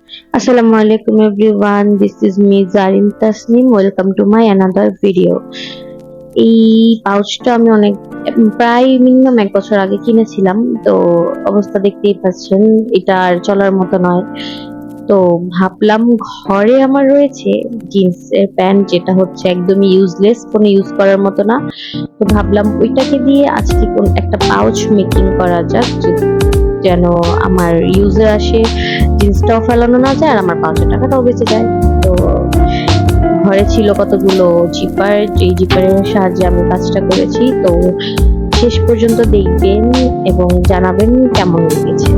Assalamu alaikum everyone. This is me Zarin Tasnim. Welcome to my another video. এই পাউচটা আমি প্রায় minimum 1 বছর আগে কিনেছিলাম। তো অবস্থা দেখতেই পাচ্ছেন, এটা আর চলার মতো নয়। তো ভাবলাম ঘরে আমার রয়েছে জিন্সের প্যান্ট, যেটা হচ্ছে একদমই ইউজলেস, কোনো ইউজ করার মতো না। তো ভাবলাম ওইটাকে দিয়ে আজকে কোন একটা পাউচ মেকিং করা যাক, যেন আমার ইউজে আসে, জিন্সটাও ফেলানো না যায় আর আমার পাউচের টাকাটাও বেঁচে যায়। তো ঘরে ছিল কতগুলো জিপার, যেই জিপারের সাহায্যে আমি কাজটা করেছি। তো শেষ পর্যন্ত দেখবেন এবং জানাবেন কেমন লেগেছে।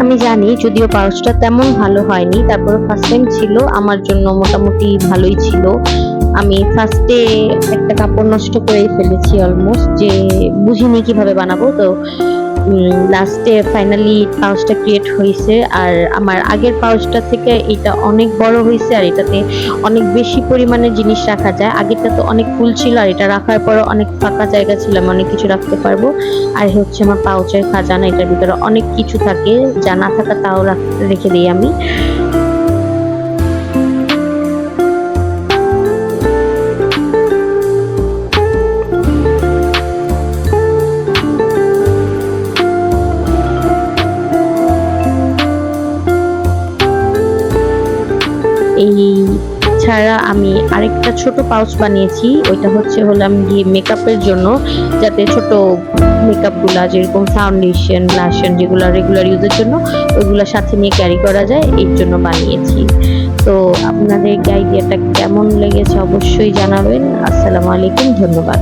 আমি জানি যদিও পাউচটা তেমন ভালো হয়নি, তারপরে ফার্স্ট টাইম ছিল, আমার জন্য মোটামুটি ভালোই ছিল। আমি ফার্স্টে একটা কাপড় নষ্ট করেই ফেলেছি অলমোস্ট, যে বুঝিনি কিভাবে বানাবো। তো লাস্টে ফাইনালি পাউচটা ক্রিয়েট হয়েছে, আর আমার আগের পাউচটা থেকে এটা অনেক বড় হয়েছে, আর এটাতে অনেক বেশি পরিমাণে জিনিস রাখা যায়। আগেরটা তো অনেক ফুল ছিল, আর এটা রাখার পরও অনেক ফাঁকা জায়গা ছিল, আমি অনেক কিছু রাখতে পারবো। আর হচ্ছে আমার পাউচের খাজানা, এটার ভিতরে অনেক কিছু থাকে, যা না থাকা তাও রেখে দিই আমি। এই ছাড়া আমি আরেকটা ছোট পাউচ বানিয়েছি, ওইটা হলাম গিয়ে মেকআপের জন্য, যাতে ছোট মেকআপ গুলা যেরকম ফাউন্ডেশন, ব্লাশন, যেগুলো রেগুলার ইউজের জন্য ওইগুলোর সাথে নিয়ে ক্যারি করা যায়, এর জন্য বানিয়েছি। তো আপনাদের আইডিয়াটা কেমন লেগেছে অবশ্যই জানাবেন। আসসালামু আলাইকুম, ধন্যবাদ।